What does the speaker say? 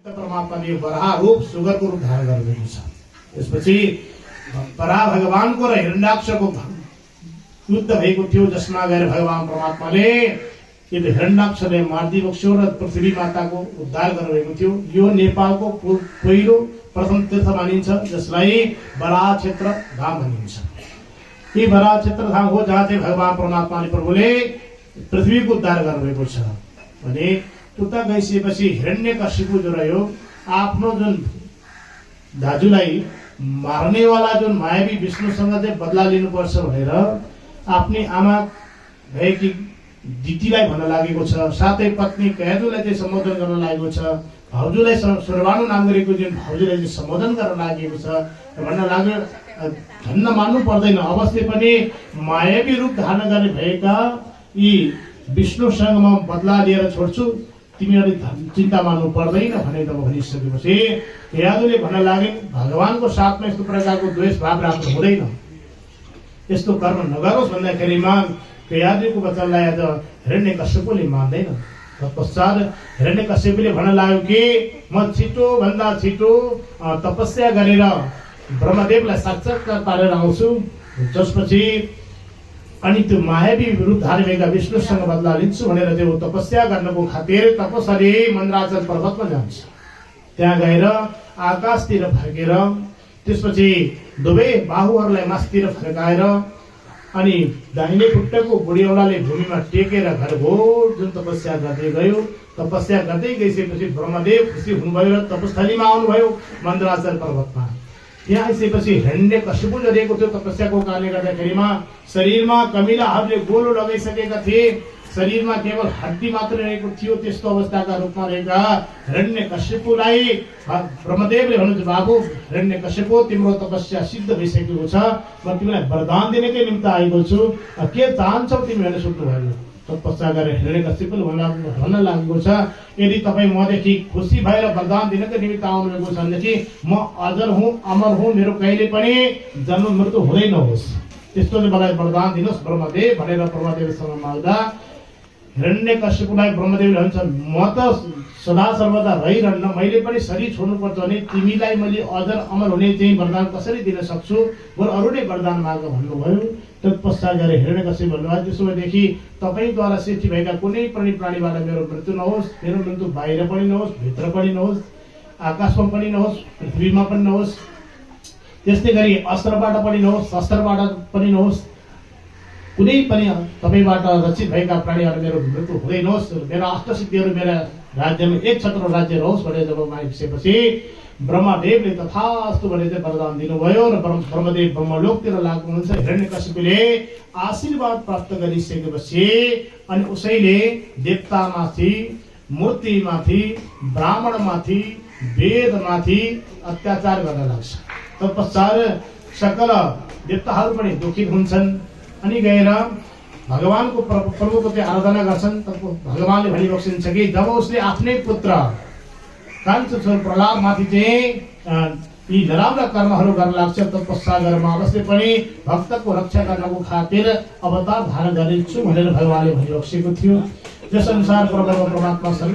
परमात्माले वराह रूप सुगरको रूप धारण गर्नुभएको छ। त्यसपछि वराह भगवानको र हिरण्याक्षको युद्ध भएको थियो, जसमा गएर भगवान परमात्माले यदि हिरण्याक्षले मारिदिएको थियो र पृथ्वी माताको उद्धार गर्नुभएको थियो। यो नेपालको पहिलो प्रथम तीर्थ मानिन्छ, जसलाई बराह क्षेत्र धाम भनिन्छ। यी बराह क्षेत्र धाम हो जहाँ चाहिँ भगवान परमात्माले प्रभुले पृथ्वीको उद्धार गर्नुभएको छ। भने उता गइसकेपछि हिरण्यकशिपु जो रह्यो, आफ्नो जुन दाजुलाई मार्नेवाला जुन मायावी विष्णुसँग चाहिँ बदला लिनुपर्छ भनेर आफ्नी आमा भएकी दितीलाई भन्न लागेको छ। साथै पत्नी कैदुलाई चाहिँ सम्बोधन गर्न लागेको छ। भाउजूलाई सुरवानु नाम गरेको जुन भाउजूलाई चाहिँ सम्बोधन गर्न लागेको छ। भन्न लाग्यो धन्न मान्नु पर्दैन, अवश्य पनि मायावी रूप धारण गर्ने भएका यी विष्णुसँग म बदला लिएर छोड्छु, तिमीहरूले चिन्ता मान्नु पर्दैन भनेर भनिसकेपछि कैदुले भन्न लागे भगवानको साथमा यस्तो प्रकारको द्वेष भाव राख्नु हुँदैन, यस्तो कर्म नगरोस् भन्दाखेरिमा कैदुको वचनलाई आज हिरण्यकश्यपले मान्दैन। तत्पश्चात हिरण्यकश्यपले भन्न लाग्यो कि म छिटो भन्दा छिटो तपस्या गरेर ब्रह्मदेवलाई साक्षात्कार पारेर आउँछु, जसपछि अनि त्यो मायावी रूप धारण भएका विष्णुसँग बदला लिन्छु भनेर त्यो तपस्या गर्नको खातिर तपस्याले मन्द्राचल पर्वतमा जान्छ। त्यहाँ गएर आकाशतिर फर्केर त्यसपछि दुवै बाहुहरूलाई मास्तिर फर्काएर अनि दाहिने खुट्टाको बुढीऔलाले भूमिमा टेकेर घरघोर जुन तपस्या गर्दै गयो। तपस्या गर्दै गइसकेपछि ब्रह्मदेव खुसी हुनुभयो र तपस्थलीमा आउनुभयो मन्द्राचल पर्वतमा। त्यहाँ आइसकेपछि हिरण्यकशिपु जरेको थियो तपस्याको कारणले गर्दाखेरिमा शरीरमा कमिलाहरूले गोलो लगाइसकेका थिए, शरीरमा केवल हड्डी मात्र रहेको थियो। त्यस्तो अवस्थाका रूपमा रहेका हिरण्यकशिपुलाई ब्रह्मदेवले भन्नुहुन्छ, बाबु हिरण्यकशिपु तिम्रो तपस्या सिद्ध भइसकेको छ, म तिमीलाई वरदान दिनकै निम्ति आएको छु, के चाहन्छौ तिमी भनेर सोध्नुभयो। तपस्या गरेर हिरण्यकशिपुले भन्न लागेको छ, यदि तपाईँ मदेखि खुसी भएर वरदान दिनकै निमित्त आउनुभएको छ भनेदेखि म अजर हुँ, अमर हुँ, मेरो कहिले पनि जन्म मृत्यु हुँदै नहोस्, त्यस्तोले मलाई वरदान दिनुहोस् ब्रह्मदेव भनेर ब्रह्मदेवसँग माग्दा हिरण्यकशिपुलाई ब्रह्मदेवले भन्छ, म त सदा सर्वदा रहिरहन्न, मैले पनि शरीर छोड्नुपर्छ भने तिमीलाई मैले अजर अमर हुने चाहिँ वरदान कसरी दिन सक्छु, बरु अरू नै वरदान माग भन्नुभयो। तत्पश्चात गएर हिरण्यकशिपु भन्नुभयो, त्यसो भएदेखि तपाईँद्वारा सृष्टि भएका कुनै पनि प्राणीबाट मेरो मृत्यु नहोस्, मेरो मृत्यु बाहिर पनि नहोस्, भित्र पनि नहोस्, आकाशमा पनि नहोस्, पृथ्वीमा पनि नहोस्, त्यस्तै गरी अस्त्रबाट पनि नहोस्, शस्त्रबाट पनि नहोस्, कुनै पनि तपाईँबाट रचित भएका प्राणीहरू मेरो मृत्यु हुँदै नहोस्, मेरा अष्टसिद्धिहरू मेरा राज्यमा एक छत्र राज्य रहोस् भनेर जब मागिसकेपछि ब्रह्मदेवले तथास्तु भनेर चाहिँ वरदान दिनुभयो र ब्रह्मदेव ब्रह्मलोकतिर लाग्नुहुन्छ। हिरण्यकशिपुले आशीर्वाद प्राप्त गरिसकेपछि अनि उसैले देवतामाथि, मूर्तिमाथि, ब्राह्मणमाथि, वेदमाथि अत्याचार गर्न लाग्छ। तत्पश्चात सकल देवताहरू पनि दुखित हुन्छन् अनि गएर भगवानको प्रभुको चाहिँ आराधना गर्छन्। भगवानले भनिबक्सिन्छ कि जब उसले आफ्नै पुत्र कान्छो प्रहलाद माथि चाहिँ यी नराम्रा कर्महरू गर्न लाग्छ, तत्पश्चात गरेर अवश्य पनि भक्तको रक्षा गर्नको खातिर अवतार धारण गरिन्छु भनेर भगवानले भनिबक्सेको थियो। जस अनुसार परमात्मा